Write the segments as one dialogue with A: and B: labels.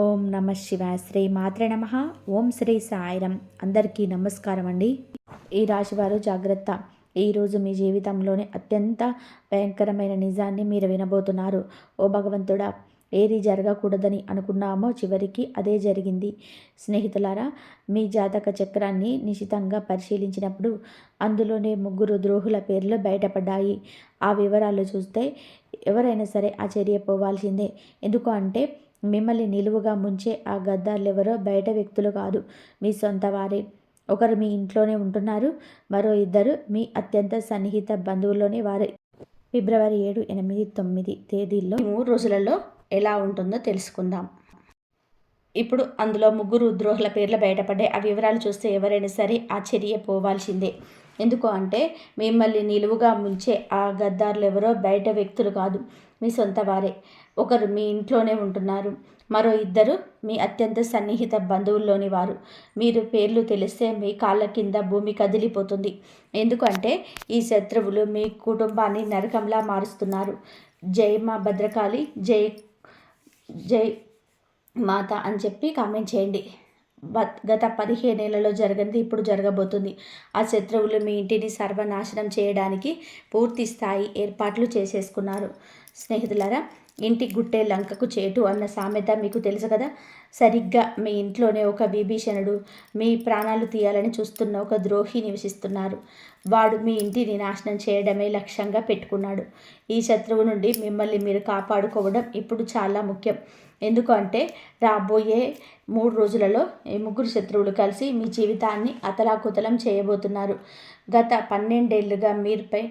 A: ఓం నమ శివాయ. శ్రీ మాత్రే నమ. ఓం శ్రీ సాయిరం. అందరికీ నమస్కారం అండి. ఈ రాశివారు జాగ్రత్త. ఈరోజు మీ జీవితంలోని అత్యంత భయంకరమైన నిజాన్ని మీరు వినబోతున్నారు. ఓ భగవంతుడా, ఏది జరగకూడదని అనుకున్నామో చివరికి అదే జరిగింది. స్నేహితులారా, మీ జాతక చక్రాన్ని నిశితంగా పరిశీలించినప్పుడు అందులోనే 3 ద్రోహుల పేర్లు బయటపడ్డాయి. ఆ వివరాలు చూస్తే ఎవరైనా సరే ఆశ్చర్యపోవాల్సిందే. ఎందుకు అంటే మిమ్మల్ని నిలువుగా ముంచే ఆ గద్దార్లెవరో బయట వ్యక్తులు కాదు, మీ సొంత వారే. ఒకరు మీ ఇంట్లోనే ఉంటున్నారు, మరో 2 మీ అత్యంత సన్నిహిత బంధువుల్లోని వారే. ఫిబ్రవరి 7, 8, 9 తేదీల్లో 3 రోజులలో ఎలా ఉంటుందో తెలుసుకుందాం. ఇప్పుడు అందులో 3 ద్రోహుల పేర్లు బయటపడ్డాయి. ఆ వివరాలు చూస్తే ఎవరైనా సరే ఆశ్చర్యపోవాల్సిందే. ఎందుకు అంటే మిమ్మల్ని నిలువుగా ముంచే ఆ గద్దార్లెవరో బయట వ్యక్తులు కాదు, మీ సొంత వారే. ఒకరు మీ ఇంట్లోనే ఉంటున్నారు, మరో 2 మీ అత్యంత సన్నిహిత బంధువుల్లోని వారు. మీరు పేర్లు తెలిస్తే మీ కాళ్ళ కింద భూమి కదిలిపోతుంది. ఎందుకంటే ఈ శత్రువులు మీ కుటుంబాన్ని నరకంలా మారుస్తున్నారు. జై మా భద్రకాళి, జై జై మాత అని చెప్పి కామెంట్ చేయండి. గత 15 ఏళ్లలో జరిగినది ఇప్పుడు జరగబోతుంది. ఆ శత్రువులు మీ ఇంటిని సర్వనాశనం చేయడానికి పూర్తి స్థాయి ఏర్పాట్లు చేసేసుకున్నారు. స్నేహితులారా, ఇంటి గుట్టే లంకకు చేటు అన్న సామెత మీకు తెలుసు కదా. సరిగ్గా మీ ఇంట్లోనే ఒక విభీషణుడు, మీ ప్రాణాలు తీయాలని చూస్తున్న ఒక ద్రోహి నివసిస్తున్నారు. వాడు మీ ఇంటిని నాశనం చేయడమే లక్ష్యంగా పెట్టుకున్నాడు. ఈ శత్రువు నుండి మిమ్మల్ని మీరు కాపాడుకోవడం ఇప్పుడు చాలా ముఖ్యం. ఎందుకంటే రాబోయే 3 రోజులలో ఈ 3 శత్రువులు కలిసి మీ జీవితాన్ని అతలాకుతలం చేయబోతున్నారు. గత 12 ఏళ్లుగా మీరుపై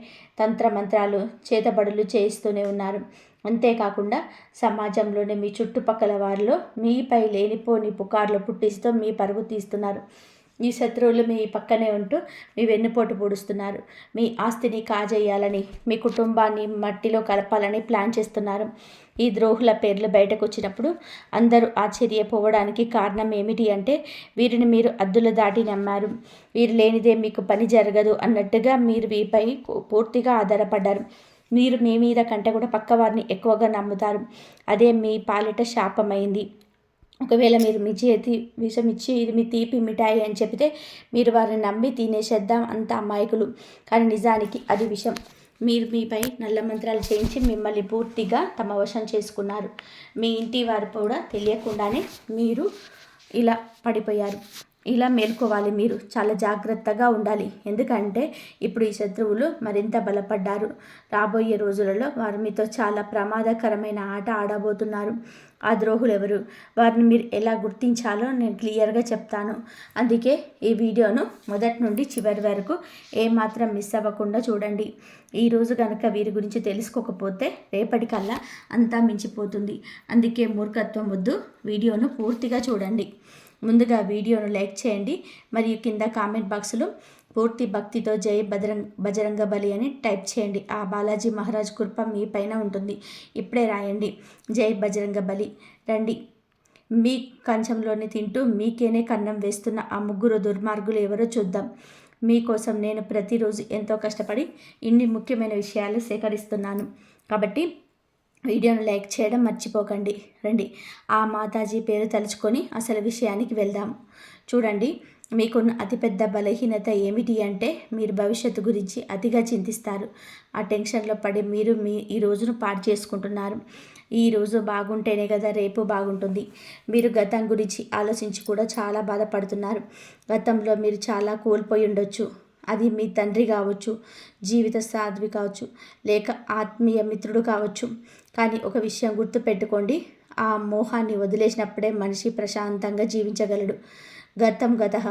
A: తంత్రమంత్రాలు, చేతబడులు చేయిస్తూనే ఉన్నారు. అంతేకాకుండా సమాజంలోని మీ చుట్టుపక్కల వారిలో మీపై లేనిపోని పుకార్లు పుట్టిస్తూ మీ పరుగు తీస్తున్నారు. ఈ శత్రువులు మీ పక్కనే ఉంటూ మీ వెన్నుపోటు పొడుస్తున్నారు. మీ ఆస్తిని కాజేయాలని, మీ కుటుంబాన్ని మట్టిలో కలపాలని ప్లాన్ చేస్తున్నారు. ఈ ద్రోహుల పేర్లు బయటకు వచ్చినప్పుడు అందరూ ఆశ్చర్యపోవడానికి కారణం ఏమిటి అంటే వీరిని మీరు అద్దులు దాటి నమ్మారు. వీరు లేనిదే మీకు పని జరగదు అన్నట్టుగా మీరు వీపై పూర్తిగా ఆధారపడ్డారు. మీరు మీ మీద కంటే కూడా పక్కవారిని ఎక్కువగా నమ్ముతారు. అదే మీ పాలిట శాపమైంది. ఒకవేళ మీరు మీ చేతి విషం ఇచ్చి ఇది మీ తీపి మిఠాయి అని చెబితే మీరు వారిని నమ్మి తినేసేద్దాం, అంత అమాయకులు. కానీ నిజానికి అది విషం. మీరు మీపై నల్ల మంత్రాలు చేయించి మిమ్మల్ని పూర్తిగా తమ వశం చేసుకున్నారు. మీ ఇంటి వారు కూడా తెలియకుండానే మీరు ఇలా పడిపోయారు. ఇలా మేల్కోవాలి. మీరు చాలా జాగ్రత్తగా ఉండాలి. ఎందుకంటే ఇప్పుడు ఈ శత్రువులు మరింత బలపడ్డారు. రాబోయే రోజులలో వారు మీతో చాలా ప్రమాదకరమైన ఆట ఆడబోతున్నారు. ఆ ద్రోహులు ఎవరు, వారిని మీరు ఎలా గుర్తించాలో నేను క్లియర్గా చెప్తాను. అందుకే ఈ వీడియోను మొదటి నుండి చివరి వరకు ఏమాత్రం మిస్ అవ్వకుండా చూడండి. ఈరోజు కనుక వీరి గురించి తెలుసుకోకపోతే రేపటికల్లా అంతా మించిపోతుంది. అందుకే మూర్ఖత్వం వద్దు, వీడియోను పూర్తిగా చూడండి. ముందుగా వీడియోను లైక్ చేయండి, మరియు కింద కామెంట్ బాక్స్లో పూర్తి భక్తితో జై బజరంగ బలి అని టైప్ చేయండి. ఆ బాలాజీ మహారాజ్ కృప మీ పైన ఉంటుంది. ఇప్పుడే రాయండి, జై బజరంగ బలి. రండి, మీ కంచంలోని తింటూ మీకేనే కన్నం వేస్తున్న ఆ 3 దుర్మార్గులు ఎవరో చూద్దాం. మీకోసం నేను ప్రతిరోజు ఎంతో కష్టపడి ఇన్ని ముఖ్యమైన విషయాలు సేకరిస్తున్నాను. కాబట్టి వీడియోను లైక్ చేయడం మర్చిపోకండి. రండి, ఆ మాతాజీ పేరు తలుచుకొని అసలు విషయానికి వెళ్దాం. చూడండి, మీకున్న అతిపెద్ద బలహీనత ఏమిటి అంటే మీరు భవిష్యత్తు గురించి అతిగా చింతిస్తారు. ఆ టెన్షన్లో పడి మీరు ఈ రోజును పాడు చేసుకుంటున్నారు. ఈ రోజు బాగుంటేనే కదా రేపు బాగుంటుంది. మీరు గతం గురించి ఆలోచించి కూడా చాలా బాధపడుతున్నారు. గతంలో మీరు చాలా కోల్పోయి ఉండొచ్చు. అది మీ తండ్రి కావచ్చు, జీవిత సాధ్వి కావచ్చు, లేక ఆత్మీయ మిత్రుడు కావచ్చు. కానీ ఒక విషయం గుర్తుపెట్టుకోండి, ఆ మోహాన్ని వదిలేసినప్పుడే మనిషి ప్రశాంతంగా జీవించగలడు. గతం గతః.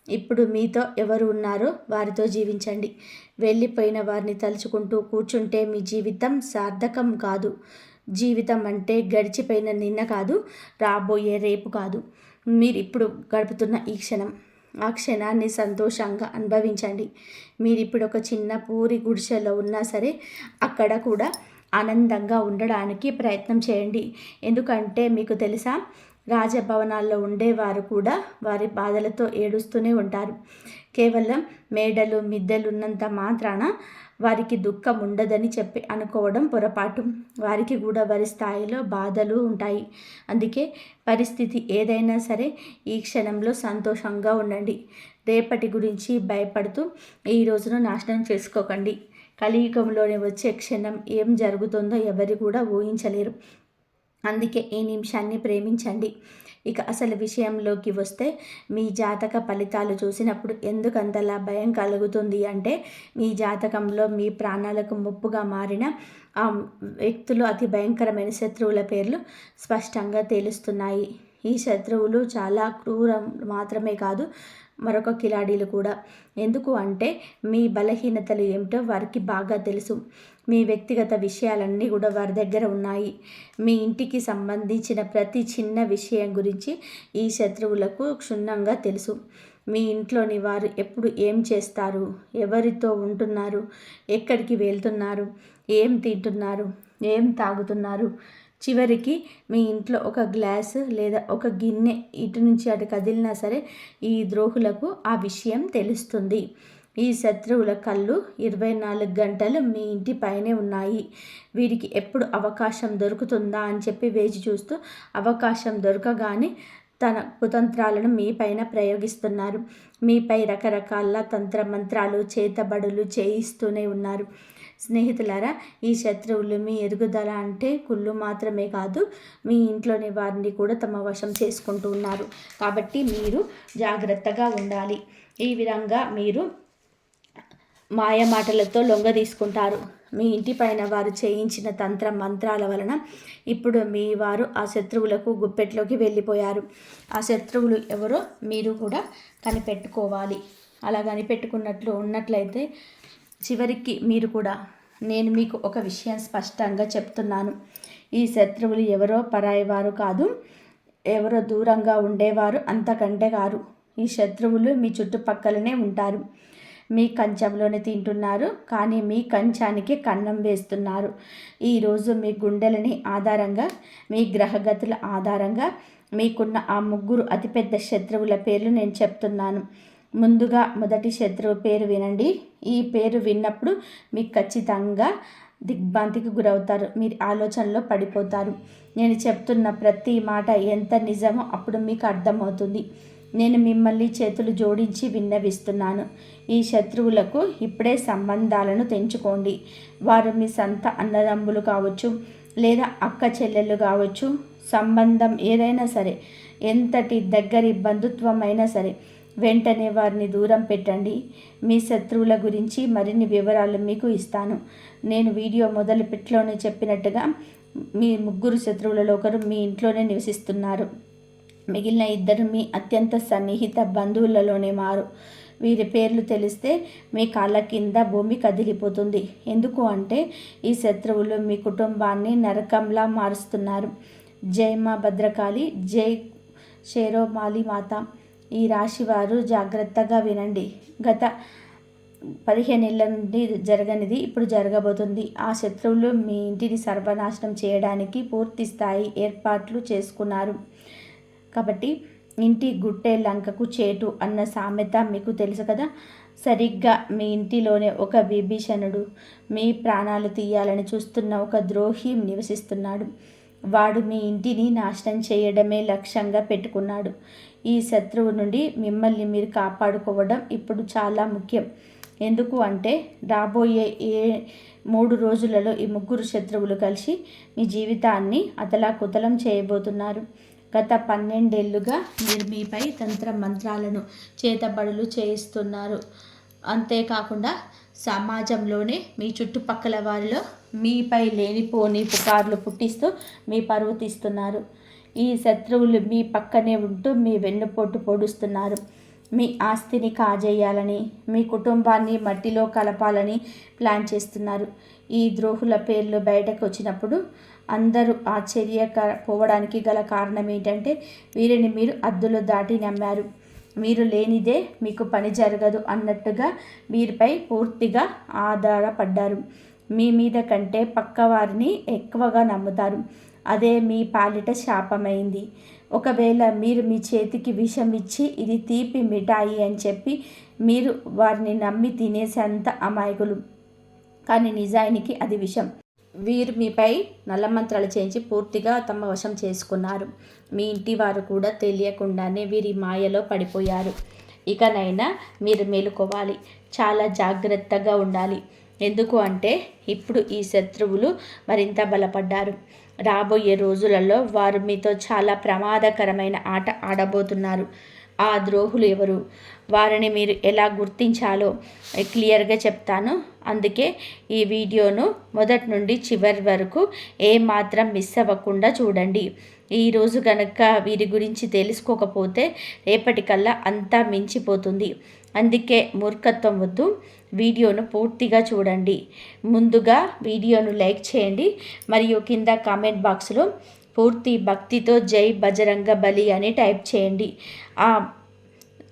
A: ఇప్పుడు మీతో ఎవరు ఉన్నారో వారితో జీవించండి. వెళ్ళిపోయిన వారిని తలుచుకుంటూ కూర్చుంటే మీ జీవితం సార్థకం కాదు. జీవితం అంటే గడిచిపోయిన నిన్న కాదు, రాబోయే రేపు కాదు, మీరు ఇప్పుడు గడుపుతున్న ఈ క్షణం. ఆ క్షణాన్ని సంతోషంగా అనుభవించండి. మీరు ఇప్పుడు ఒక చిన్న పూరి గుడిసెలో ఉన్నా సరే అక్కడ కూడా ఆనందంగా ఉండడానికి ప్రయత్నం చేయండి. ఎందుకంటే మీకు తెలుసా, రాజభవనాల్లో ఉండేవారు కూడా వారి బాధలతో ఏడుస్తూనే ఉంటారు. కేవలం మేడలు మిద్దెలు ఉన్నంత మాత్రాన వారికి దుఃఖం ఉండదని చెప్పి అనుకోవడం పొరపాటు. వారికి కూడా వారి స్థాయిలో బాధలు ఉంటాయి. అందుకే పరిస్థితి ఏదైనా సరే ఈ క్షణంలో సంతోషంగా ఉండండి. రేపటి గురించి భయపడుతూ ఈ రోజును నాశనం చేసుకోకండి. కలియుగంలోనే వచ్చే క్షణం ఏం జరుగుతుందో ఎవరు కూడా ఊహించలేరు. అందుకే ఈ నిమిషాన్ని ప్రేమించండి. ఇక అసలు విషయంలోకి వస్తే మీ జాతక ఫలితాలు చూసినప్పుడు ఎందుకంతలా భయం కలుగుతుంది అంటే, మీ జాతకంలో మీ ప్రాణాలకు ముప్పుగా మారిన ఆ వ్యక్తులు అతి భయంకరమైన శత్రువుల పేర్లు స్పష్టంగా తెలుస్తున్నాయి. ఈ శత్రువులు చాలా క్రూరం మాత్రమే కాదు, మరొక కిలాడీలు కూడా. ఎందుకు అంటే మీ బలహీనతలు ఏమిటో వారికి బాగా తెలుసు. మీ వ్యక్తిగత విషయాలన్నీ కూడా వారి దగ్గర ఉన్నాయి. మీ ఇంటికి సంబంధించిన ప్రతి చిన్న విషయం గురించి ఈ శత్రువులకు క్షుణ్ణంగా తెలుసు. మీ ఇంట్లోని వారు ఎప్పుడు ఏం చేస్తారు, ఎవరితో ఉంటున్నారు, ఎక్కడికి వెళ్తున్నారు, ఏం తింటున్నారు, ఏం తాగుతున్నారు, చివరికి మీ ఇంట్లో ఒక గ్లాసు లేదా ఒక గిన్నె ఇటు నుంచి అటు కదిలినా సరే ఈ ద్రోహులకు ఆ విషయం తెలుస్తుంది. ఈ శత్రువుల కళ్ళు 24 గంటలు మీ ఇంటి పైనే ఉన్నాయి. వీరికి ఎప్పుడు అవకాశం దొరుకుతుందా అని చెప్పి వేచి చూస్తూ అవకాశం దొరకగానే తన కుతంత్రాలను మీ పైన ప్రయోగిస్తున్నారు. మీపై రకరకాల తంత్రమంత్రాలు చేతబడులు చేయిస్తూనే ఉన్నారు. స్నేహితులారా, ఈ శత్రువులు మీ ఎదుగుదల అంటే కుళ్ళు మాత్రమే కాదు, మీ ఇంట్లోని వారిని కూడా తమ వశం చేసుకుంటూ ఉన్నారు. కాబట్టి మీరు జాగ్రత్తగా ఉండాలి. ఈ విధంగా మీరు మాయ మాటలతో లొంగ తీసుకుంటారు. మీ ఇంటి పైన వారు చేయించిన తంత్ర మంత్రాల వలన ఇప్పుడు మీ వారు ఆ శత్రువులకు గుప్పెట్లోకి వెళ్ళిపోయారు. ఆ శత్రువులు ఎవరో మీరు కూడా కనిపెట్టుకోవాలి. అలా కనిపెట్టుకున్నట్లు ఉన్నట్లయితే చివరికి మీరు కూడా, నేను మీకు ఒక విషయం స్పష్టంగా చెప్తున్నాను. ఈ శత్రువులు ఎవరో పరాయి వారు కాదు, ఎవరో దూరంగా ఉండేవారు అంతకంటే కారు. ఈ శత్రువులు మీ చుట్టుపక్కలనే ఉంటారు. మీ కంచంలోనే తింటున్నారు, కానీ మీ కంచానికి కన్నం వేస్తున్నారు. ఈరోజు మీ గుండెలని ఆధారంగా, మీ గ్రహగతుల ఆధారంగా మీకున్న ఆ 3 అతిపెద్ద శత్రువుల పేర్లు నేను చెప్తున్నాను. ముందుగా మొదటి శత్రువు పేరు వినండి. ఈ పేరు విన్నప్పుడు మీకు ఖచ్చితంగా దిగ్భ్రాంతికి గురవుతారు. మీరు ఆలోచనలో పడిపోతారు. నేను చెప్తున్న ప్రతి మాట ఎంత నిజమో అప్పుడు మీకు అర్థమవుతుంది. నేను మిమ్మల్ని చేతులు జోడించి విన్నవిస్తున్నాను. ఈ శత్రువులకు ఇప్పుడే సంబంధాలను తెంచుకోండి. వారు మీ సొంత అన్నదమ్ములు కావచ్చు, లేదా అక్క చెల్లెళ్ళు కావచ్చు. సంబంధం ఏదైనా సరే, ఎంతటి దగ్గరి బంధుత్వం అయినా సరే, వెంటనే వారిని దూరం పెట్టండి. మీ శత్రువుల గురించి మరిన్ని వివరాలు మీకు ఇస్తాను. నేను వీడియో మొదలుపెట్లోనే చెప్పినట్టుగా మీ 3 శత్రువులలో ఒకరు మీ ఇంట్లోనే నివసిస్తున్నారు. మిగిలిన 2 మీ అత్యంత సన్నిహిత బంధువులలోనే మారు. వీరి పేర్లు తెలిస్తే మీ కాళ్ళ కింద భూమి కదిలిపోతుంది. ఎందుకు అంటే ఈ శత్రువులు మీ కుటుంబాన్ని నరకంలా మారుస్తున్నారు. జై మా భద్రకాళి, జై షేరోమాలి మాత. ఈ రాశివారు జాగ్రత్తగా వినండి. గత 15 ఏళ్ళ నుండి జరగనిది ఇప్పుడు జరగబోతుంది. ఆ శత్రువులు మీ ఇంటిని సర్వనాశనం చేయడానికి పూర్తి స్థాయి ఏర్పాట్లు చేసుకున్నారు. కాబట్టి ఇంటి గుట్టే లంకకు చేటు అన్న సామెత మీకు తెలుసు కదా. సరిగ్గా మీ ఇంటిలోనే ఒక విభీషణుడు, మీ ప్రాణాలు తీయాలని చూస్తున్న ఒక ద్రోహి నివసిస్తున్నాడు. వాడు మీ ఇంటిని నాశనం చేయడమే లక్ష్యంగా పెట్టుకున్నాడు. ఈ శత్రువు నుండి మిమ్మల్ని మీరు కాపాడుకోవడం ఇప్పుడు చాలా ముఖ్యం. ఎందుకు అంటే రాబోయే 3 రోజులలో ఈ 3 శత్రువులు కలిసి మీ జీవితాన్ని అతలాకుతలం చేయబోతున్నారు. గత 12 ఏళ్ళుగా మీరు మీపై తంత్ర మంత్రాలను చేతబడులు చేయిస్తున్నారు. అంతేకాకుండా సమాజంలోనే మీ చుట్టుపక్కల వారిలో మీపై లేనిపోని పుకార్లు పుట్టిస్తూ మీ పరువు తీస్తున్నారు. ఈ శత్రువులు మీ పక్కనే ఉంటూ మీ వెన్నుపోటు పొడుస్తున్నారు. మీ ఆస్తిని కాజేయాలని, మీ కుటుంబాన్ని మట్టిలో కలపాలని ప్లాన్ చేస్తున్నారు. ఈ ద్రోహుల పేర్లు బయటకు వచ్చినప్పుడు అందరూ ఆశ్చర్యపోవడానికి గల కారణం ఏంటంటే వీరిని మీరు అద్దులు దాటి నమ్మారు. మీరు లేనిదే మీకు పని జరగదు అన్నట్టుగా వీరిపై పూర్తిగా ఆధారపడ్డారు. మీ మీద కంటే పక్కవారిని ఎక్కువగా నమ్ముతారు. అదే మీ పాలిట శాపమైంది. ఒకవేళ మీరు మీ చేతికి విషం ఇచ్చి ఇది తీపి మిఠాయి అని చెప్పి మీరు వారిని నమ్మి తినేసేంత అమాయకులు. కానీ నిజానికి అది విషం. వీరు మీపై నల్లమంత్రాలు చేయించి పూర్తిగా తమ వశం చేసుకున్నారు. మీ ఇంటి వారు కూడా తెలియకుండానే వీరి మాయలో పడిపోయారు. ఇకనైనా మీరు మేలుకోవాలి, చాలా జాగ్రత్తగా ఉండాలి. ఎందుకు అంటే ఇప్పుడు ఈ శత్రువులు మరింత బలపడ్డారు. రాబోయే రోజులలో వారు మీతో చాలా ప్రమాదకరమైన ఆట ఆడబోతున్నారు. ఆ ద్రోహులు ఎవరు, వారిని మీరు ఎలా గుర్తించాలో క్లియర్గా చెప్తాను. అందుకే ఈ వీడియోను మొదటి నుండి చివరి వరకు ఏమాత్రం మిస్ అవ్వకుండా చూడండి. ఈరోజు కనుక వీరి గురించి తెలుసుకోకపోతే రేపటికల్లా అంతా మించిపోతుంది. అందుకే మూర్ఖత్వం వద్దు, వీడియోను పూర్తిగా చూడండి. ముందుగా వీడియోను లైక్ చేయండి మరియు కింద కామెంట్ బాక్స్లో పూర్తి భక్తితో జై బజరంగ బలి అని టైప్ చేయండి.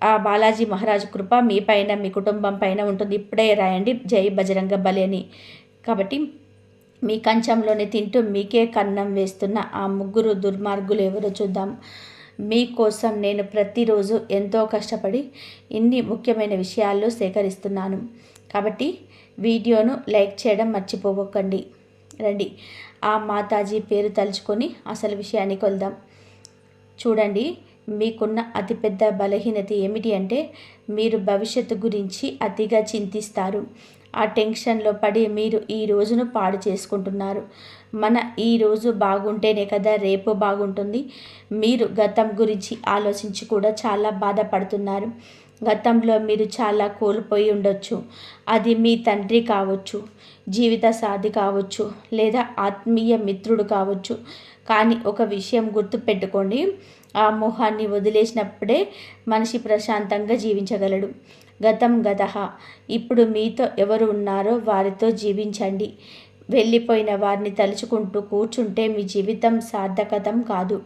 A: ఆ బాలాజీ మహారాజ్ కృప మీ పైన, మీ కుటుంబం పైన ఉంటుంది. ఇప్పుడే రాయండి జై బజరంగ బలి అని. కాబట్టి మీ కంచంలోనే తింటూ మీకే కన్నం వేస్తున్న ఆ ముగ్గురు దుర్మార్గులు ఎవరో చూద్దాం. మీకోసం నేను ప్రతిరోజు ఎంతో కష్టపడి ఇన్ని ముఖ్యమైన విషయాలు సేకరిస్తున్నాను. కాబట్టి వీడియోను లైక్ చేయడం మర్చిపోకండి. రండి ఆ మాతాజీ పేరు తలుచుకొని అసలు విషయానికి వెళ్దాం. చూడండి, మీకున్న అతిపెద్ద బలహీనత ఏమిటి అంటే మీరు భవిష్యత్తు గురించి అతిగా చింతిస్తారు. ఆ టెన్షన్లో పడి మీరు ఈ రోజును పాడు చేసుకుంటున్నారు. మన ఈ రోజు బాగుంటేనే కదా రేపు బాగుంటుంది. మీరు గతం గురించి ఆలోచించి కూడా చాలా బాధపడుతున్నారు. గతంలో మీరు చాలా కోల్పోయి ఉండొచ్చు. అది మీ తండ్రి కావచ్చు, జీవిత సాథి కావచ్చు, లేదా ఆత్మీయ మిత్రుడు కావచ్చు. కానీ ఒక విషయం గుర్తుపెట్టుకోండి, ఆ మోహాన్ని వదిలేసినప్పుడే మనిషి ప్రశాంతంగా జీవించగలడు. గతం గతః. ఇప్పుడు మీతో ఎవరు ఉన్నారో వారితో జీవించండి. వెళ్ళిపోయిన వారిని తలుచుకుంటూ కూర్చుంటే మీ జీవితం సార్థకతం కాదు.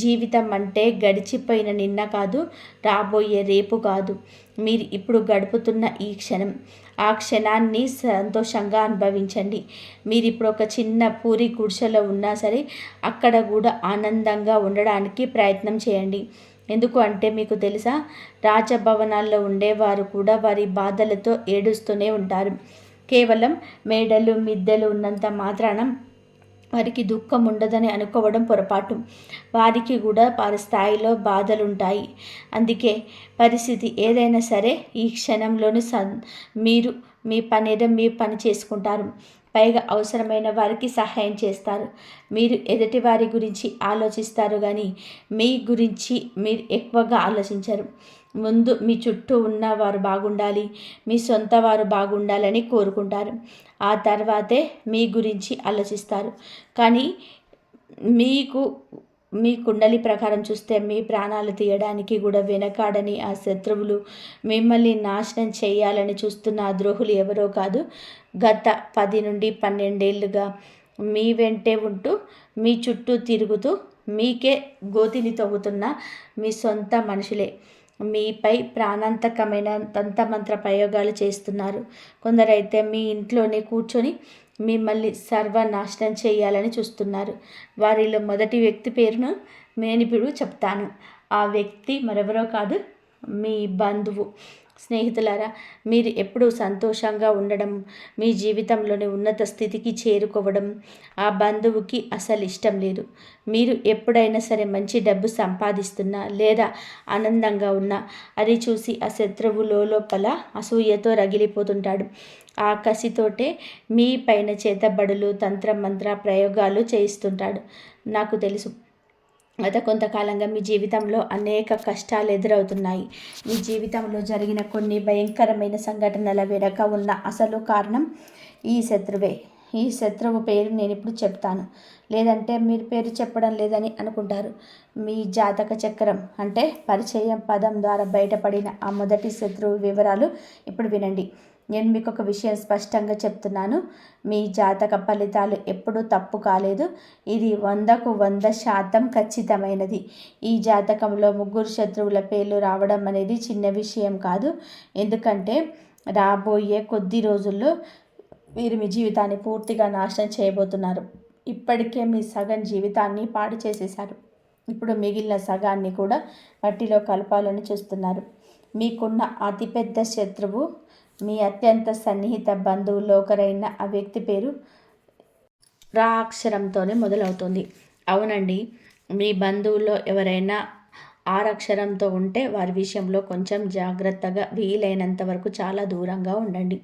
A: జీవితం అంటే గడిచిపోయిన నిన్న కాదు, రాబోయే రేపు కాదు, మీరు ఇప్పుడు గడుపుతున్న ఈ క్షణం. ఆ క్షణాన్ని సంతోషంగా అనుభవించండి. మీరు ఇప్పుడు ఒక చిన్న పూరి గుడిసెలో ఉన్నా సరే అక్కడ కూడా ఆనందంగా ఉండడానికి ప్రయత్నం చేయండి. ఎందుకు అంటే మీకు తెలుసా, రాజభవనాల్లో ఉండేవారు కూడా వారి బాధలతో ఏడుస్తూనే ఉంటారు. కేవలం మేడలు మిద్దెలు ఉన్నంత మాత్రాన వారికి దుఃఖం ఉండదని అనుకోవడం పొరపాటు. వారికి కూడా వారి స్థాయిలో బాధలుంటాయి. అందుకే పరిస్థితి ఏదైనా సరే ఈ క్షణంలోని మీరు మీ పని చేసుకుంటారు. పైగా అవసరమైన వారికి సహాయం చేస్తారు. మీరు ఎదుటి వారి గురించి ఆలోచిస్తారు కానీ మీ గురించి మీరు ఎక్కువగా ఆలోచించరు. ముందు మీ చుట్టూ ఉన్న వారు బాగుండాలి, మీ సొంత వారు బాగుండాలని కోరుకుంటారు. ఆ తర్వాతే మీ గురించి ఆలోచిస్తారు. కానీ మీ కుండలి ప్రకారం చూస్తే మీ ప్రాణాలు తీయడానికి కూడా వెనకాడని ఆ శత్రువులు, మిమ్మల్ని నాశనం చేయాలని చూస్తున్న ఆ ద్రోహులు ఎవరో కాదు, గత 10 నుండి 12 ఏళ్ళుగా మీ వెంటే ఉంటూ మీ చుట్టూ తిరుగుతూ మీకే గోతిని తవ్వుతున్న మీ సొంత మనుషులే. మీపై ప్రాణాంతకమైన తంత్రమంత్ర ప్రయోగాలు చేస్తున్నారు. కొందరైతే మీ ఇంట్లోనే కూర్చొని మిమ్మల్ని సర్వనాశనం చేయాలని చూస్తున్నారు. వారిలో మొదటి వ్యక్తి పేరును నేను ఇప్పుడు చెప్తాను. ఆ వ్యక్తి మరెవరో కాదు, మీ బంధువు. స్నేహితులారా, మీరు ఎప్పుడూ సంతోషంగా ఉండడం, మీ జీవితంలోని ఉన్నత స్థితికి చేరుకోవడం ఆ బంధువుకి అసలు ఇష్టం లేదు. మీరు ఎప్పుడైనా సరే మంచి డబ్బు సంపాదిస్తున్నా లేదా ఆనందంగా ఉన్నా అది చూసి ఆ శత్రువు లోపల అసూయతో రగిలిపోతుంటాడు. ఆ కసితోటే మీ పైన చేతబడులు, తంత్రమంత్ర ప్రయోగాలు చేయిస్తుంటాడు. నాకు తెలుసు, గత కొంతకాలంగా మీ జీవితంలో అనేక కష్టాలు ఎదురవుతున్నాయి. మీ జీవితంలో జరిగిన కొన్ని భయంకరమైన సంఘటనల వెనుక ఉన్న అసలు కారణం ఈ శత్రువే. ఈ శత్రువు పేరు నేను ఇప్పుడు చెప్తాను, లేదంటే మీరు పేరు చెప్పడం లేదని అనుకుంటారు. మీ జాతక చక్రం అంటే పరిచయం పదం ద్వారా బయటపడిన ఆ మొదటి శత్రువు వివరాలు ఇప్పుడు వినండి. నేను మీకు ఒక విషయం స్పష్టంగా చెప్తున్నాను, మీ జాతక ఫలితాలు ఎప్పుడూ తప్పు కాలేదు. ఇది 100కు 100% ఖచ్చితమైనది. ఈ జాతకంలో ముగ్గురు శత్రువుల పేర్లు రావడం అనేది చిన్న విషయం కాదు. ఎందుకంటే రాబోయే కొద్ది రోజుల్లో మీరు మీ జీవితాన్ని పూర్తిగా నాశనం చేయబోతున్నారు. ఇప్పటికే మీ సగం జీవితాన్ని పాడు చేసేశారు. ఇప్పుడు మిగిలిన సగాన్ని కూడా మట్టిలో కలపాలని చూస్తున్నారు. మీకున్న అతిపెద్ద శత్రువు మీ అత్యంత సన్నిహిత బంధువుల్లో ఒకరైన ఆ వ్యక్తి పేరు రా అక్షరంతోనే మొదలవుతుంది. అవునండి, మీ బంధువుల్లో ఎవరైనా ఆరక్షరంతో ఉంటే వారి విషయంలో కొంచెం జాగ్రత్తగా, వీలైనంత వరకు చాలా దూరంగా ఉండండి.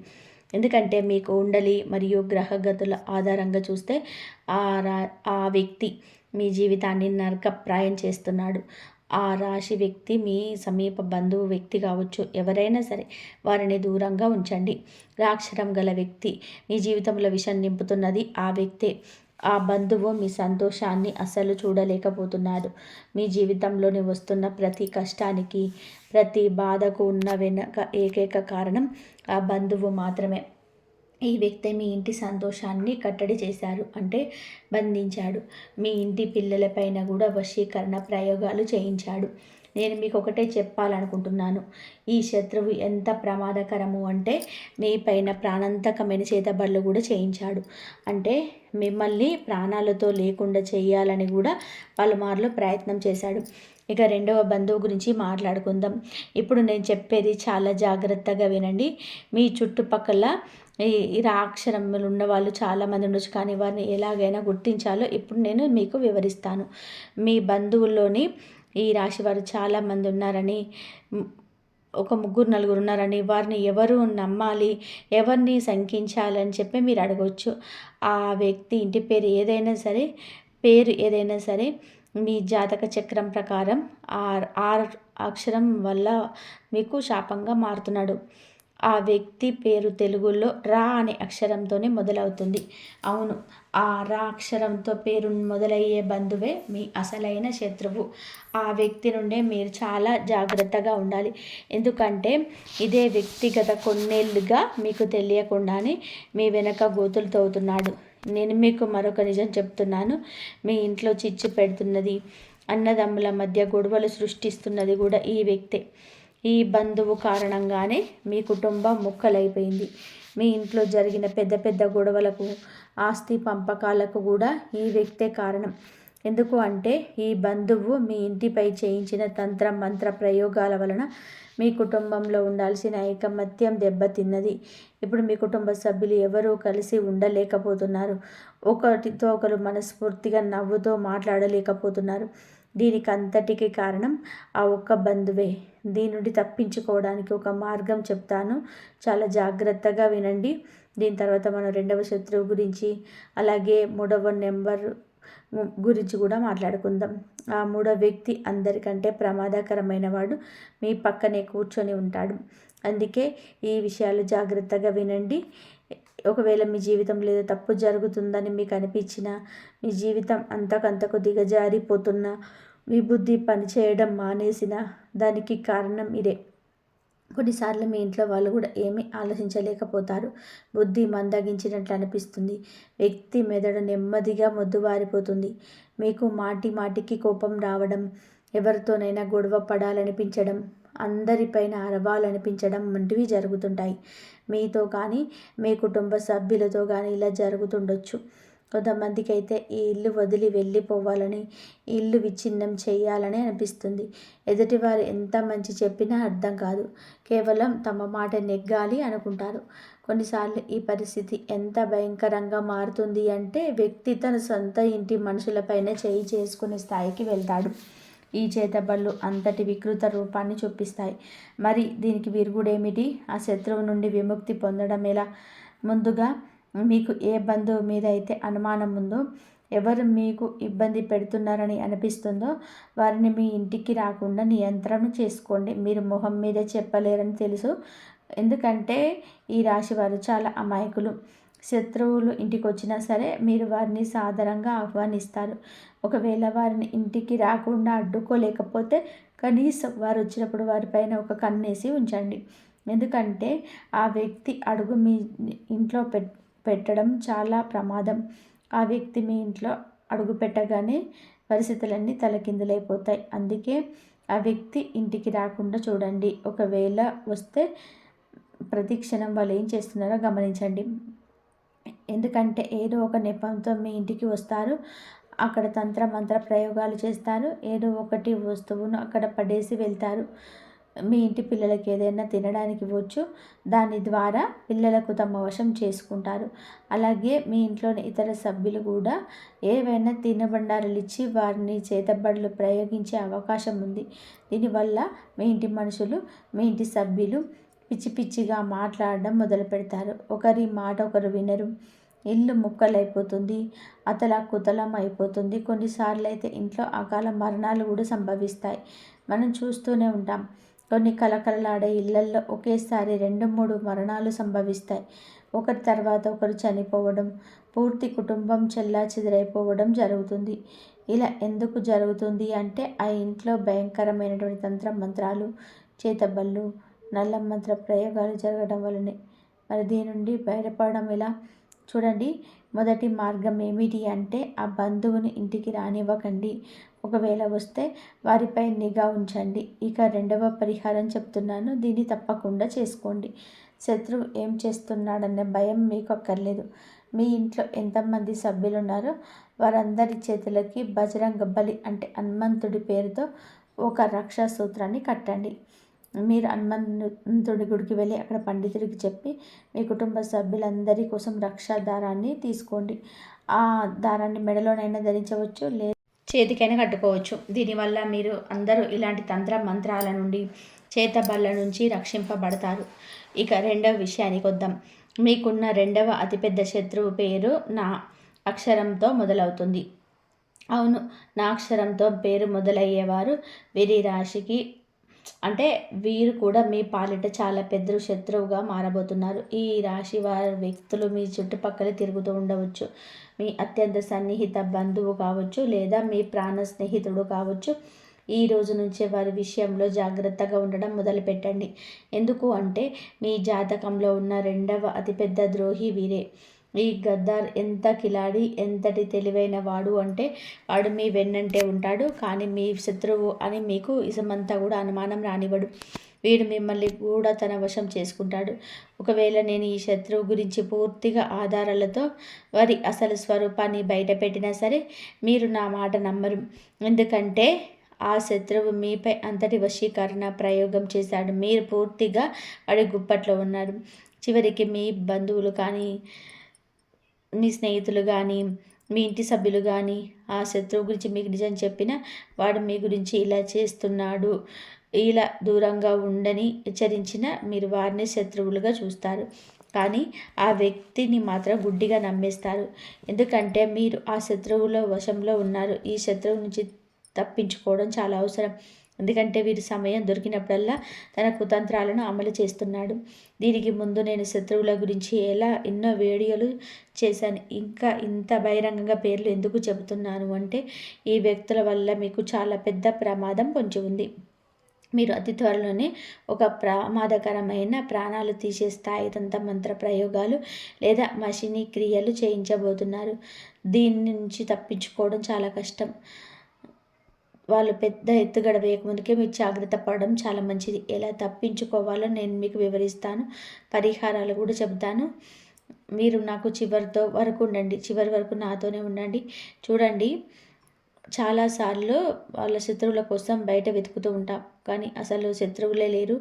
A: ఎందుకంటే మీ కుండలి మరియు గ్రహగతుల ఆధారంగా చూస్తే ఆ వ్యక్తి మీ జీవితాన్ని నరకప్రాయం చేస్తున్నాడు. ఆ రాశి వ్యక్తి మీ సమీప బంధువు వ్యక్తి కావచ్చు, ఎవరైనా సరే వారిని దూరంగా ఉంచండి. రాక్షరం గల వ్యక్తి మీ జీవితంలో విషం నింపుతున్నది ఆ వ్యక్తే. ఆ బంధువు మీ సంతోషాన్ని అస్సలు చూడలేకపోతున్నాడు. మీ జీవితంలోని వస్తున్న ప్రతి కష్టానికి, ప్రతి బాధకు ఉన్న వెనక ఏకైక కారణం ఆ బంధువు మాత్రమే. ఈ వ్యక్తి మీ ఇంటి సంతోషాన్ని కట్టడి చేశారు, అంటే బంధించాడు. మీ ఇంటి పిల్లలపైన కూడా వశీకరణ ప్రయోగాలు చేయించాడు. నేను మీకు ఒకటే చెప్పాలనుకుంటున్నాను. ఈ శత్రువు ఎంత ప్రమాదకరము అంటే మీ పైన ప్రాణాంతకమైన చేతబడులు కూడా చేయించాడు. అంటే మిమ్మల్ని ప్రాణాలతో లేకుండా చేయాలని కూడా పలుమార్లు ప్రయత్నం చేశాడు. ఇక రెండవ బంధువు గురించి మాట్లాడుకుందాం. ఇప్పుడు నేను చెప్పేది చాలా జాగ్రత్తగా వినండి. మీ చుట్టుపక్కల ఈ రాక్షరములు ఉన్న వాళ్ళు చాలామంది ఉండొచ్చు, కానీ వారిని ఎలాగైనా గుర్తించాలో ఇప్పుడు నేను మీకు వివరిస్తాను. మీ బంధువుల్లోని ఈ రాశి వారు చాలామంది ఉన్నారని, ఒక ముగ్గురు నలుగురు ఉన్నారని, వారిని ఎవరు నమ్మాలి, ఎవరిని శంకించాలని చెప్పి మీరు అడగవచ్చు. ఆ వ్యక్తి ఇంటి పేరు ఏదైనా సరే మీ జాతక చక్రం ప్రకారం ఆర్ అక్షరం వల్ల మీకు శాపంగా మారుతున్నాడు. ఆ వ్యక్తి పేరు తెలుగులో రా అనే అక్షరంతోనే మొదలవుతుంది. అవును, ఆ రా అక్షరంతో పేరు మొదలయ్యే బంధువే మీ అసలైన శత్రువు. ఆ వ్యక్తి నుండే మీరు చాలా జాగ్రత్తగా ఉండాలి. ఎందుకంటే ఇదే వ్యక్తిగత కొన్నేళ్ళుగా మీకు తెలియకుండానే మీ వెనక గోతులు తవ్వుతున్నాడు. నేను మీకు మరొక నిజం చెప్తున్నాను. మీ ఇంట్లో చిచ్చు పెడుతున్నది, అన్నదమ్ముల మధ్య గొడవలు సృష్టిస్తున్నది కూడా ఈ వ్యక్తే. ఈ బంధువు కారణంగానే మీ కుటుంబం ముక్కలైపోయింది. మీ ఇంట్లో జరిగిన పెద్ద పెద్ద గొడవలకు, ఆస్తి పంపకాలకు కూడా ఈ వ్యక్తే కారణం. ఎందుకు అంటే ఈ బంధువు మీ ఇంటిపై చేయించిన తంత్ర మంత్ర ప్రయోగాల వలన మీ కుటుంబంలో ఉండాల్సిన ఐకమత్యం దెబ్బతిన్నది. ఇప్పుడు మీ కుటుంబ సభ్యులు ఎవరూ కలిసి ఉండలేకపోతున్నారు. ఒకరితో ఒకరు మనస్ఫూర్తిగా నవ్వుతో మాట్లాడలేకపోతున్నారు. దీనికి అంతటికి కారణం ఆ ఒక్క బంధువే. దీని నుండి తప్పించుకోవడానికి ఒక మార్గం చెప్తాను, చాలా జాగ్రత్తగా వినండి. దీని తర్వాత మనం రెండవ శత్రువు గురించి, అలాగే మూడవ నెంబర్ గురించి కూడా మాట్లాడుకుందాం. ఆ మూడవ వ్యక్తి అందరికంటే ప్రమాదకరమైన వాడు మీ పక్కనే కూర్చొని ఉంటాడు. అందుకే ఈ విషయాలు జాగ్రత్తగా వినండి. ఒకవేళ మీ జీవితంలో ఏదో తప్పు జరుగుతుందని మీకు అనిపించినా, మీ జీవితం అంతకంతకు దిగజారిపోతున్నా, మీ బుద్ధి పనిచేయడం మానేసిన, దానికి కారణం ఇదే. కొన్నిసార్లు మీ ఇంట్లో వాళ్ళు కూడా ఏమీ ఆలోచించలేకపోతారు. బుద్ధి మందగించినట్లు అనిపిస్తుంది. వ్యక్తి మెదడు నెమ్మదిగా మొద్దుబారిపోతుంది. మీకు మాటి మాటికి కోపం రావడం, ఎవరితోనైనా గొడవ పడాలనిపించడం, అందరిపైన అరవాలనిపించడం వంటివి జరుగుతుంటాయి. మీతో కానీ, మీ కుటుంబ సభ్యులతో కానీ ఇలా జరుగుతుండొచ్చు. కొంతమందికి అయితే ఈ ఇల్లు వదిలి వెళ్ళిపోవాలని, ఈ ఇల్లు విచ్ఛిన్నం చేయాలని అనిపిస్తుంది. ఎదుటివారు ఎంత మంచి చెప్పినా అర్థం కాదు. కేవలం తమ మాట నెగ్గాలి అనుకుంటారు. కొన్నిసార్లు ఈ పరిస్థితి ఎంత భయంకరంగా మారుతుంది అంటే వ్యక్తి తన సొంత ఇంటి మనుషులపైన చేయి చేసుకునే స్థాయికి వెళ్తాడు. ఈ చేతబళ్ళు అంతటి వికృత రూపాన్ని చూపిస్తాయి. మరి దీనికి విరుగుడేమిటి? ఆ శత్రువు నుండి విముక్తి పొందడం ఎలా? ముందుగా మీకు ఏ బంధువు మీద అయితే అనుమానం ఉందో, ఎవరు మీకు ఇబ్బంది పెడుతున్నారని అనిపిస్తుందో వారిని మీ ఇంటికి రాకుండా నియంత్రణ చేసుకోండి. మీరు మొహం మీద చెప్పలేరని తెలుసు, ఎందుకంటే ఈ రాశి వారు చాలా అమాయకులు. శత్రువులు ఇంటికి వచ్చినా సరే మీరు వారిని సాదరంగా ఆహ్వానిస్తారు. ఒకవేళ వారిని ఇంటికి రాకుండా అడ్డుకోలేకపోతే కనీసం వారు వచ్చినప్పుడు వారిపైన ఒక కన్నేసి ఉంచండి. ఎందుకంటే ఆ వ్యక్తి అడుగు మీ ఇంట్లో పెట్టడం చాలా ప్రమాదం. ఆ వ్యక్తి మీ ఇంట్లో అడుగు పెట్టగానే పరిస్థితులన్నీ తలకిందులైపోతాయి. అందుకే ఆ వ్యక్తి ఇంటికి రాకుండా చూడండి. ఒకవేళ వస్తే ప్రతి క్షణం వాళ్ళు ఏం చేస్తున్నారో గమనించండి. ఎందుకంటే ఏదో ఒక నెపంతో మీ ఇంటికి వస్తారు. అక్కడ తంత్ర మంత్ర ప్రయోగాలు చేస్తారు. ఏదో ఒకటి వస్తువును అక్కడ పడేసి వెళ్తారు. మీ ఇంటి పిల్లలకి ఏదైనా తినడానికి ఇవ్వచ్చు. దాని ద్వారా పిల్లలకు తమ వశం చేసుకుంటారు. అలాగే మీ ఇంట్లోని ఇతర సభ్యులు కూడా ఏవైనా తినబండారాలు ఇచ్చి వారిని చేతబడులు ప్రయోగించే అవకాశం ఉంది. దీనివల్ల మీ ఇంటి మనుషులు, మీ ఇంటి సభ్యులు పిచ్చి పిచ్చిగా మాట్లాడడం మొదలు పెడతారు. ఒకరి మాట ఒకరు వినరు. ఇల్లు ముక్కలైపోతుంది, అతలాకుతలం అయిపోతుంది. కొన్నిసార్లు అయితే ఇంట్లో అకాల మరణాలు కూడా సంభవిస్తాయి. మనం చూస్తూనే ఉంటాం. కొన్ని కలకలలాడే ఇళ్లల్లో ఒకేసారి 2-3 మరణాలు సంభవిస్తాయి. ఒకరి తర్వాత ఒకరు చనిపోవడం, పూర్తి కుటుంబం చెల్లాచెదరైపోవడం జరుగుతుంది. ఇలా ఎందుకు జరుగుతుంది అంటే ఆ ఇంట్లో భయంకరమైనటువంటి తంత్ర మంత్రాలు, చేతబళ్ళు, నల్ల మంత్ర ప్రయోగాలు జరగడం వల్లనే. మరి దీని నుండి బయటపడడం ఎలా? చూడండి, మొదటి మార్గం ఏమిటి అంటే ఆ బంధువుని ఇంటికి రానివ్వకండి. ఒకవేళ వస్తే వారిపై నిఘా ఉంచండి. ఇక రెండవ పరిహారం చెప్తున్నాను, దీన్ని తప్పకుండా చేసుకోండి. శత్రువు ఏం చేస్తున్నాడనే భయం మీకు అక్కర్లేదు. మీ ఇంట్లో ఎంతమంది సభ్యులు ఉన్నారో వారందరి చేతులకి బజరంగ బలి అంటే హనుమంతుడి పేరుతో ఒక రక్షా సూత్రాన్ని కట్టండి. మీరు హనుమంతుడి గుడికి వెళ్ళి అక్కడ పండితుడికి చెప్పి మీ కుటుంబ సభ్యులందరి కోసం రక్షా దారాన్ని తీసుకోండి. ఆ దారాన్ని మెడలోనైనా ధరించవచ్చు, లేదా చేతికైనా కట్టుకోవచ్చు. దీనివల్ల మీరు అందరూ ఇలాంటి తంత్ర మంత్రాల నుండి, చేతబళ్ళ నుంచి రక్షింపబడతారు. ఇక రెండవ విషయానికి వద్దాం. మీకున్న రెండవ అతిపెద్ద శత్రువు పేరు నా అక్షరంతో మొదలవుతుంది. అవును, నా అక్షరంతో పేరు మొదలయ్యేవారు వీరి రాశికి అంటే వీరు కూడా మీ పాలిట చాలా పెద్ద శత్రువుగా మారబోతున్నారు. ఈ రాశి వారి వ్యక్తులు మీ చుట్టుపక్కల తిరుగుతూ ఉండవచ్చు. మీ అత్యంత సన్నిహిత బంధువు కావచ్చు, లేదా మీ ప్రాణ స్నేహితుడు కావచ్చు. ఈ రోజు నుంచే వారి విషయంలో జాగ్రత్తగా ఉండడం మొదలుపెట్టండి. ఎందుకు అంటే మీ జాతకంలో ఉన్న రెండవ అతిపెద్ద ద్రోహి వీరే. ఈ గద్దార్ ఎంత కిలాడి, ఎంతటి తెలివైన వాడు అంటే వాడు మీ వెన్నంటే ఉంటాడు, కానీ మీ శత్రువు అని మీకు ఇసమంతా కూడా అనుమానం రానివ్వడు. వీడు మిమ్మల్ని కూడా తన వశం చేసుకుంటాడు. ఒకవేళ నేను ఈ శత్రువు గురించి పూర్తిగా ఆధారాలతో వారి అసలు స్వరూపాన్ని బయట పెట్టినా సరే మీరు నా మాట నమ్మరు. ఎందుకంటే ఆ శత్రువు మీపై అంతటి వశీకరణ ప్రయోగం చేశాడు. మీరు పూర్తిగా వాడి గుప్పట్లో ఉన్నారు. చివరికి మీ బంధువులు కానీ, మీ స్నేహితులు కానీ, మీ ఇంటి సభ్యులు కానీ ఆ శత్రువు గురించి మీకు నిజం చెప్పిన వాడు మీ గురించి ఇలా చేస్తున్నాడు, ఇలా దూరంగా ఉండని హెచ్చరించిన మీరు వారిని శత్రువులుగా చూస్తారు. కానీ ఆ వ్యక్తిని మాత్రం గుడ్డిగా నమ్మేస్తారు. ఎందుకంటే మీరు ఆ శత్రువుల వశంలో ఉన్నారు. ఈ శత్రువు నుంచి తప్పించుకోవడం చాలా అవసరం. ఎందుకంటే వీరి సమయం దొరికినప్పుడల్లా తన కుతంత్రాలను అమలు చేస్తున్నాడు. దీనికి ముందు నేను శత్రువుల గురించి ఎన్నో వీడియోలు చేశాను. ఇంకా ఇంత బహిరంగంగా పేర్లు ఎందుకు చెబుతున్నాను అంటే ఈ వ్యక్తుల వల్ల మీకు చాలా పెద్ద ప్రమాదం పొంచి ఉంది. మీరు అతి త్వరలోనే ఒక ప్రమాదకరమైన ప్రాణాలు తీసే స్థాయి మంత్ర ప్రయోగాలు లేదా మషినీ క్రియలు చేయించబోతున్నారు. దీని నుంచి తప్పించుకోవడం చాలా కష్టం. వాళ్ళు పెద్ద ఎత్తుగడ వేయకముందుకే మీరు జాగ్రత్త పడడం చాలా మంచిది. ఎలా తప్పించుకోవాలో నేను మీకు వివరిస్తాను, పరిహారాలు కూడా చెబుతాను. మీరు నాకు చివరి వరకు నాతోనే ఉండండి. చూడండి, చాలాసార్లు వాళ్ళ శత్రువుల కోసం బయట వెతుకుతూ ఉంటాం, కానీ అసలు శత్రువులే లేరు.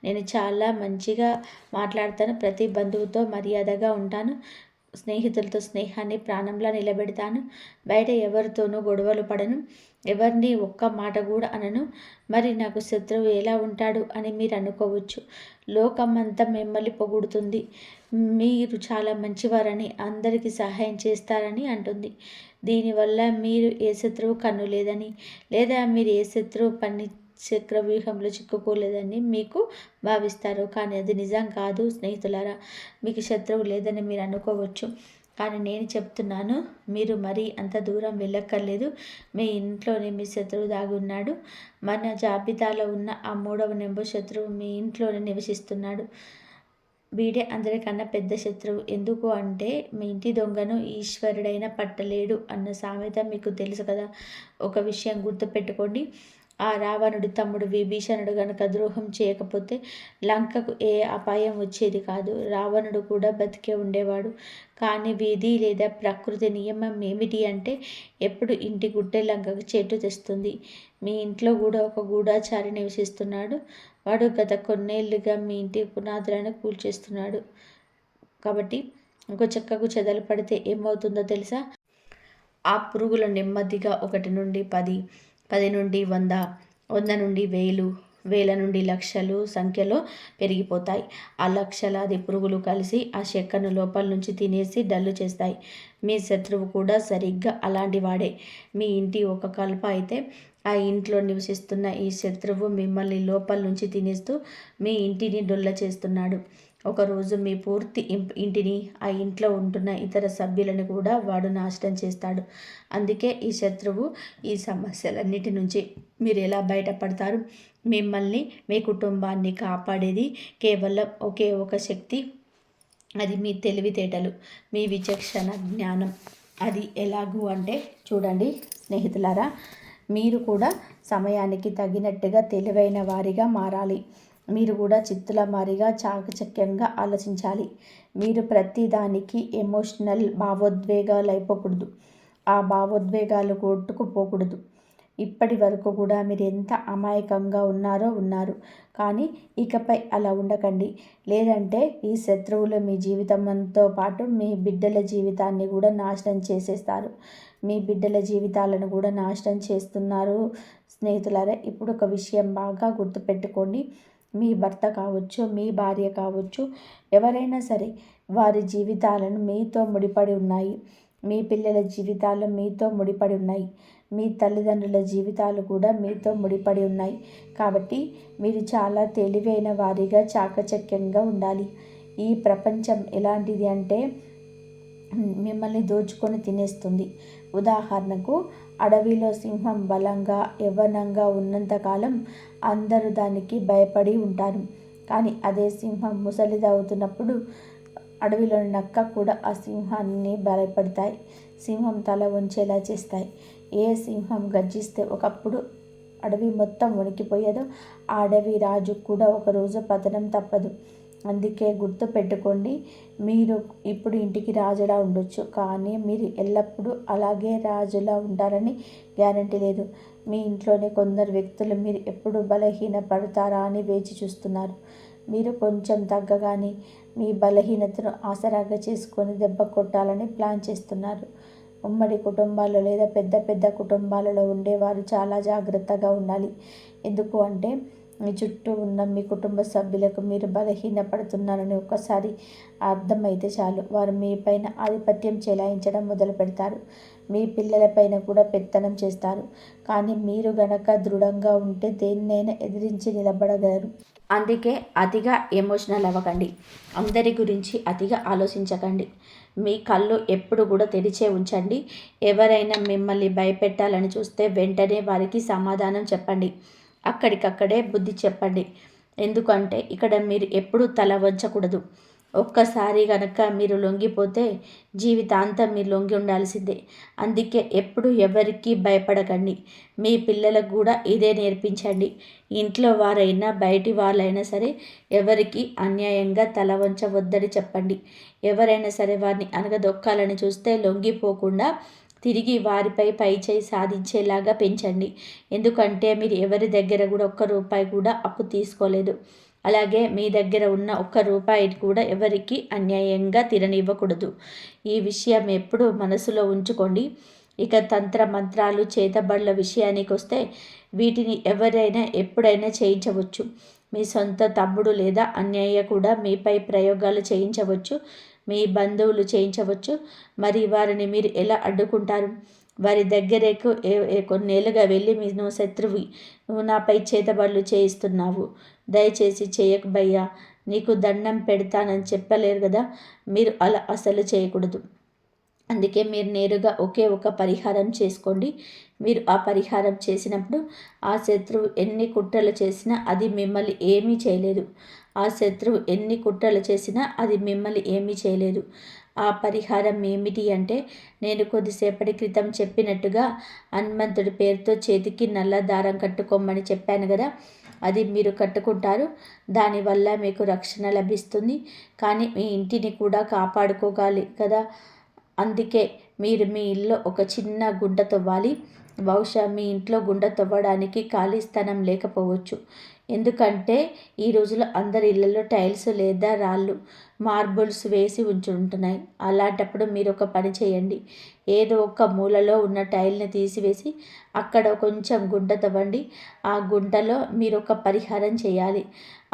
A: నేను చాలా మంచిగా మాట్లాడతాను, ప్రతి బంధువుతో మర్యాదగా ఉంటాను, స్నేహితులతో స్నేహాన్ని ప్రాణంలా నిలబెడతాను, బయట ఎవరితోనూ గొడవలు పడను, ఎవరిని ఒక్క మాట కూడా అనను. మరి నాకు శత్రువు ఎలా ఉంటాడు అని మీరు అనుకోవచ్చు. లోకమంతా మిమ్మల్ని పొగుడుతుంది, మీరు చాలా మంచివారని, అందరికీ సహాయం చేస్తారని అంటుంది. దీనివల్ల మీరు ఏ శత్రువు కన్ను లేదని, లేదా మీరు ఏ శత్రువు చక్రవ్యూహంలో చిక్కుకోలేదని మీకు భావిస్తారు. కానీ అది నిజం కాదు స్నేహితులారా. మీకు శత్రువు లేదని మీరు అనుకోవచ్చు, కానీ నేను చెప్తున్నాను, మీరు మరీ అంత దూరం వెళ్ళక్కర్లేదు. మీ ఇంట్లోనే మీ శత్రువు దాగి ఉన్నాడు. మన జాబితాలో ఉన్న ఆ 3వ నెంబర్ శత్రువు మీ ఇంట్లోనే నివసిస్తున్నాడు. వీడే అందరికన్నా పెద్ద శత్రువు. ఎందుకు అంటే మీ ఇంటి దొంగను ఈశ్వరుడైనా పట్టలేడు అన్న సామెత మీకు తెలుసు కదా. ఒక విషయం గుర్తుపెట్టుకోండి, ఆ ఆ రావణుడి తమ్ముడు విభీషణుడు గనక ద్రోహం చేయకపోతే లంకకు ఏ అపాయం వచ్చేది కాదు. రావణుడు కూడా బతికే ఉండేవాడు. కానీ విధి లేదా ప్రకృతి నియమం ఏమిటి అంటే ఎప్పుడు ఇంటి గుడ్డే లంకకు చెట్టు తెస్తుంది. మీ ఇంట్లో కూడా ఒక గూఢాచారి నివసిస్తున్నాడు. వాడు గత కొన్నేళ్లుగా మీ ఇంటి పునాదులను కూల్చేస్తున్నాడు. కాబట్టి ఒక చెక్కకు చెదలు పడితే ఏమవుతుందో తెలుసా? ఆ పురుగులు నెమ్మదిగా 1 నుండి 10, 10 నుండి 100, 100 నుండి 1000, 1000 నుండి లక్షలు సంఖ్యలో పెరిగిపోతాయి. ఆ లక్షలాది పురుగులు కలిసి ఆ చెక్కను లోపల నుంచి తినేసి డల్లు చేస్తాయి. మీ శత్రువు కూడా సరిగ్గా అలాంటి వాడే. మీ ఇంటి ఒక కలప అయితే ఆ ఇంట్లో నివసిస్తున్న ఈ శత్రువు మిమ్మల్ని లోపల నుంచి తినేస్తూ మీ ఇంటిని డొల్ల చేస్తున్నాడు. ఒకరోజు మీ పూర్తి ఇంటిని, ఆ ఇంట్లో ఉంటున్న ఇతర సభ్యులను కూడా వాడు నాశనం చేస్తాడు. అందుకే ఈ శత్రువు, ఈ సమస్యలన్నిటి నుంచి మీరు ఎలా బయటపడతారు? మిమ్మల్ని, మీ కుటుంబాన్ని కాపాడేది కేవలం ఒకే ఒక శక్తి. అది మీ తెలివితేటలు, మీ విచక్షణ జ్ఞానం. అది ఎలాగూ అంటే చూడండి స్నేహితులారా, మీరు కూడా సమయానికి తగినట్టుగా తెలివైన వారిగా మారాలి. మీరు కూడా చిత్తుల మారిగా చాకచక్యంగా ఆలోచించాలి. మీరు ప్రతిదానికి ఎమోషనల్ భావోద్వేగాలు అయిపోకూడదు. ఆ భావోద్వేగాలు కొట్టుకుపోకూడదు. ఇప్పటి వరకు కూడా మీరు ఎంత అమాయకంగా ఉన్నారు. కానీ ఇకపై అలా ఉండకండి. లేదంటే ఈ శత్రువులు మీ జీవితంతో పాటు మీ బిడ్డల జీవితాన్ని కూడా నాశనం చేసేస్తారు. మీ బిడ్డల జీవితాలను కూడా నాశనం చేస్తున్నారు. స్నేహితులారా, ఇప్పుడు ఒక విషయం బాగా గుర్తుపెట్టుకోండి. మీ భర్త కావచ్చు, మీ భార్య కావచ్చు, ఎవరైనా సరే వారి జీవితాలను మీతో ముడిపడి ఉన్నాయి. మీ పిల్లల జీవితాలు మీతో ముడిపడి ఉన్నాయి. మీ తల్లిదండ్రుల జీవితాలు కూడా మీతో ముడిపడి ఉన్నాయి. కాబట్టి మీరు చాలా తెలివైన వారిగా చాకచక్యంగా ఉండాలి. ఈ ప్రపంచం ఎలాంటిది అంటే మిమ్మల్ని దోచుకొని తినేస్తుంది. ఉదాహరణకు, అడవిలో సింహం బలంగా యవ్వనంగా ఉన్నంతకాలం అందరూ దానికి భయపడి ఉంటారు. కానీ అదే సింహం ముసలిదవుతున్నప్పుడు అడవిలోని నక్క కూడా ఆ సింహాన్ని భయపడతాయి. సింహం తల వంచేలా చేస్తాయి. ఏ సింహం గర్జిస్తే ఒకప్పుడు అడవి మొత్తం వణికిపోయేదో ఆ అడవి రాజు కూడా ఒకరోజు పతనం తప్పదు. అందుకే గుర్తు పెట్టుకోండి, మీరు ఇప్పుడు ఇంటికి రాజులా ఉండొచ్చు, కానీ మీరు ఎల్లప్పుడూ అలాగే రాజులా ఉంటారని గ్యారంటీ లేదు. మీ ఇంట్లోనే కొందరు వ్యక్తులు మీరు ఎప్పుడు బలహీన పడతారా అని వేచి చూస్తున్నారు. మీరు కొంచెం తగ్గగానే మీ బలహీనతను ఆసరాగా చేసుకొని దెబ్బ కొట్టాలని ప్లాన్ చేస్తున్నారు. ఉమ్మడి కుటుంబాల్లో లేదా పెద్ద పెద్ద కుటుంబాలలో ఉండేవారు చాలా జాగ్రత్తగా ఉండాలి. ఎందుకు అంటే మీ చుట్టూ ఉన్న మీ కుటుంబ సభ్యులకు మీరు బలహీనపడుతున్నారని ఒక్కసారి అర్థమైతే చాలు, వారు మీ పైన ఆధిపత్యం చెలాయించడం మొదలు పెడతారు. మీ పిల్లలపైన కూడా పెత్తనం చేస్తారు. కానీ మీరు గనక దృఢంగా ఉంటే దేన్నైనా ఎదిరించి నిలబడగలరు. అందుకే అతిగా ఎమోషనల్ అవ్వకండి. అందరి గురించి అతిగా ఆలోచించకండి. మీ కళ్ళు ఎప్పుడు కూడా తెరిచే ఉంచండి. ఎవరైనా మిమ్మల్ని భయపెట్టాలని చూస్తే వెంటనే వారికి సమాధానం చెప్పండి. అక్కడికక్కడే బుద్ధి చెప్పండి. ఎందుకంటే ఇక్కడ మీరు ఎప్పుడూ తల వంచకూడదు. ఒక్కసారి కనుక మీరు లొంగిపోతే జీవితాంతం మీరు లొంగి ఉండాల్సిందే. అందుకే ఎప్పుడు ఎవరికి భయపడకండి. మీ పిల్లలకు కూడా ఇదే నేర్పించండి. ఇంట్లో వారైనా బయటి వాళ్ళైనా సరే ఎవరికి అన్యాయంగా తల వంచవద్దని చెప్పండి. ఎవరైనా సరే వారిని అనగదొక్కాలని చూస్తే లొంగిపోకుండా తిరిగి వారిపై పైచేయి సాధించేలాగా పెంచండి. ఎందుకంటే మీరు ఎవరి దగ్గర కూడా ఒక్క రూపాయి కూడా అప్పు తీసుకోలేదు. అలాగే మీ దగ్గర ఉన్న ఒక్క రూపాయిని కూడా ఎవరికి అన్యాయంగా తిననివ్వకూడదు. ఈ విషయం ఎప్పుడు మనసులో ఉంచుకోండి. ఇక తంత్ర మంత్రాలు చేతబడుల విషయానికి వస్తే వీటిని ఎవరైనా ఎప్పుడైనా చేయించవచ్చు. మీ సొంత తమ్ముడు లేదా అన్నయ్య కూడా మీపై ప్రయోగాలు చేయించవచ్చు. మీ బంధువులు చేయించవచ్చు. మరి వారిని మీరు ఎలా అడ్డుకుంటారు? వారి దగ్గరకు కొన్నేళ్ళుగా వెళ్ళి నువ్వు శత్రువి, నువ్వు నాపై చేతబడులు చేయిస్తున్నావు, దయచేసి చేయకు భయ్యా, నీకు దండం పెడతానని చెప్పలేరు కదా. మీరు అలా అసలు చేయకూడదు. అందుకే మీరు నేరుగా ఒకే ఒక పరిహారం చేసుకోండి. మీరు ఆ పరిహారం చేసినప్పుడు ఆ శత్రువు ఎన్ని కుట్రలు చేసినా అది మిమ్మల్ని ఏమీ చేయలేదు. ఆ శత్రువు ఎన్ని కుట్రలు చేసినా అది మిమ్మల్ని ఏమీ చేయలేదు. ఆ పరిహారం ఏమిటి అంటే, నేను కొద్దిసేపటి క్రితం చెప్పినట్టుగా హనుమంతుడి పేరుతో చేతికి నల్ల దారం కట్టుకోమని చెప్పాను కదా, అది మీరు కట్టుకుంటారు. దానివల్ల మీకు రక్షణ లభిస్తుంది. కానీ మీ ఇంటిని కూడా కాపాడుకోగాలి కదా, అందుకే మీరు మీ ఇల్లు ఒక చిన్న గుంట తవ్వాలి. బహుశా మీ ఇంట్లో గుంట తవ్వడానికి ఖాళీ స్థలం లేకపోవచ్చు. ఎందుకంటే ఈ రోజుల్లో అందరి ఇళ్లలో టైల్స్ లేదా రాళ్ళు, మార్బుల్స్ వేసి ఉంటున్నాయి. అలాంటప్పుడు మీరు ఒక పని చేయండి. ఏదో ఒక మూలలో ఉన్న టైల్ని తీసివేసి అక్కడ కొంచెం గుంట తవ్వండి. ఆ గుంటలో మీరు ఒక పరిహారం చేయాలి.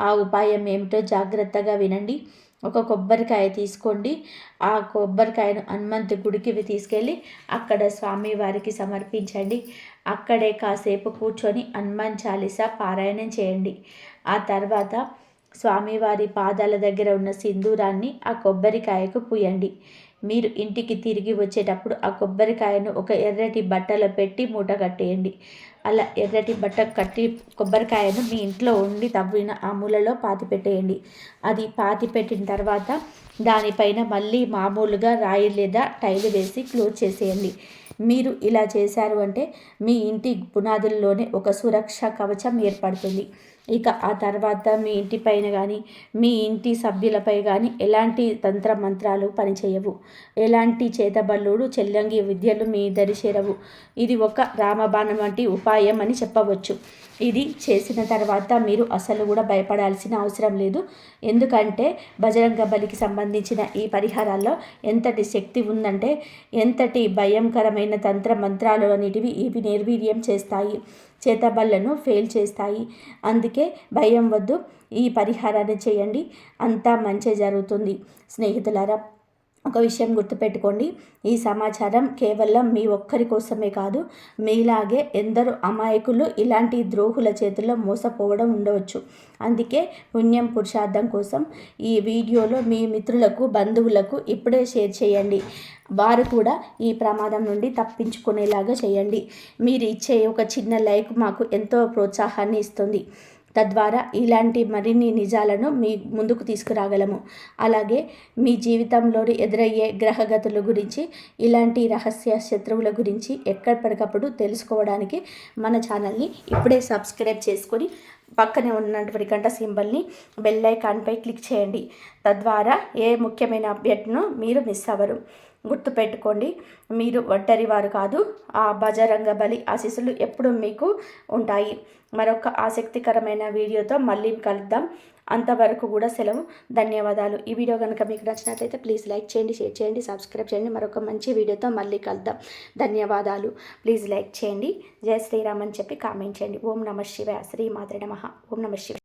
A: ఆ ఉపాయం ఏమిటో జాగ్రత్తగా వినండి. ఒక కొబ్బరికాయ తీసుకోండి. ఆ కొబ్బరికాయను హనుమంతు గుడికి తీసుకెళ్ళి అక్కడ స్వామివారికి సమర్పించండి. అక్కడే కాసేపు కూర్చొని హనుమాన్ చాలీసా పారాయణం చేయండి. ఆ తర్వాత స్వామివారి పాదాల దగ్గర ఉన్న సింధూరాన్ని ఆ కొబ్బరికాయకు పూయండి. మీరు ఇంటికి తిరిగి వచ్చేటప్పుడు ఆ కొబ్బరికాయను ఒక ఎర్రటి బట్టలో పెట్టి మూట కట్టేయండి. అలా ఎర్రటి బట్ట కట్టి కొబ్బరికాయను మీ ఇంట్లో ఉండి తవ్విన ఆ మూలలో పాతిపెట్టేయండి. అది పాతిపెట్టిన తర్వాత దానిపైన మళ్ళీ మామూలుగా రాయి లేదా టైలు వేసి క్లోజ్ చేసేయండి. మీరు ఇలా చేశారు అంటే మీ ఇంటి పునాదుల్లోనే ఒక సురక్ష కవచం ఏర్పడుతుంది. ఇక ఆ తర్వాత మీ ఇంటి పైన కానీ మీ ఇంటి సభ్యులపై కానీ ఎలాంటి తంత్ర మంత్రాలు పనిచేయవు. ఎలాంటి చేతబల్లుడు చెల్లంగి విద్యలు మీ దరి చేరవు. ఇది ఒక రామబాణం వంటి ఉపాయం అని చెప్పవచ్చు. ఇది చేసిన తర్వాత మీరు అసలు కూడా భయపడాల్సిన అవసరం లేదు. ఎందుకంటే బజరంగ బలికి సంబంధించిన ఈ పరిహారాల్లో ఎంతటి శక్తి ఉందంటే, ఎంతటి భయంకరమైన తంత్ర మంత్రాలు అనేటివి ఇవి నిర్వీర్యం చేస్తాయి, చేతబళ్లను ఫెయిల్ చేస్తాయి. అందుకే భయం వద్దు, ఈ పరిహారాన్ని చేయండి, అంతా మంచి జరుగుతుంది. స్నేహితులారా, ఒక విషయం గుర్తుపెట్టుకోండి. ఈ సమాచారం కేవలం మీ ఒక్కరి కోసమే కాదు, మీలాగే ఎందరో అమాయకులు ఇలాంటి ద్రోహుల చేతుల్లో మోసపోవడం ఉండవచ్చు. అందుకే పుణ్యం పురుషార్థం కోసం ఈ వీడియోలో మీ మిత్రులకు, బంధువులకు ఇప్పుడే షేర్ చేయండి. వారు కూడా ఈ ప్రమాదం నుండి తప్పించుకునేలాగా చేయండి. మీరు ఇచ్చే ఒక చిన్న లైక్ మాకు ఎంతో ప్రోత్సాహాన్ని ఇస్తుంది. తద్వారా ఇలాంటి మరిన్ని నిజాలను మీ ముందుకు తీసుకురాగలము. అలాగే మీ జీవితంలోని ఎదురయ్యే గ్రహగతుల గురించి, ఇలాంటి రహస్య శత్రువుల గురించి ఎక్కడికప్పుడు తెలుసుకోవడానికి మన ఛానల్ని ఇప్పుడే సబ్స్క్రైబ్ చేసుకొని పక్కనే ఉన్నటువంటి గంట సింబల్ని బెల్ ఐకాన్పై క్లిక్ చేయండి. తద్వారా ఏ ముఖ్యమైన అప్డేట్ను మీరు మిస్ అవ్వరు. గుర్తుపెట్టుకోండి, మీరు ఒంటరి వారు కాదు. ఆ బజరంగ బలి ఆశీస్సులు ఎప్పుడు మీకు ఉంటాయి. మరొక ఆసక్తికరమైన వీడియోతో మళ్ళీ కలుద్దాం. అంతవరకు కూడా సెలవు. ధన్యవాదాలు. ఈ వీడియో కనుక మీకు నచ్చినట్లయితే ప్లీజ్ లైక్ చేయండి, షేర్ చేయండి, సబ్స్క్రైబ్ చేయండి. మరొక మంచి వీడియోతో మళ్ళీ కలుద్దాం. ధన్యవాదాలు. ప్లీజ్ లైక్ చేయండి, జై శ్రీరామ్ అని చెప్పి కామెంట్ చేయండి. ఓం నమః శివాయ. శ్రీ మాత్రే నమః. ఓం నమః శివాయ.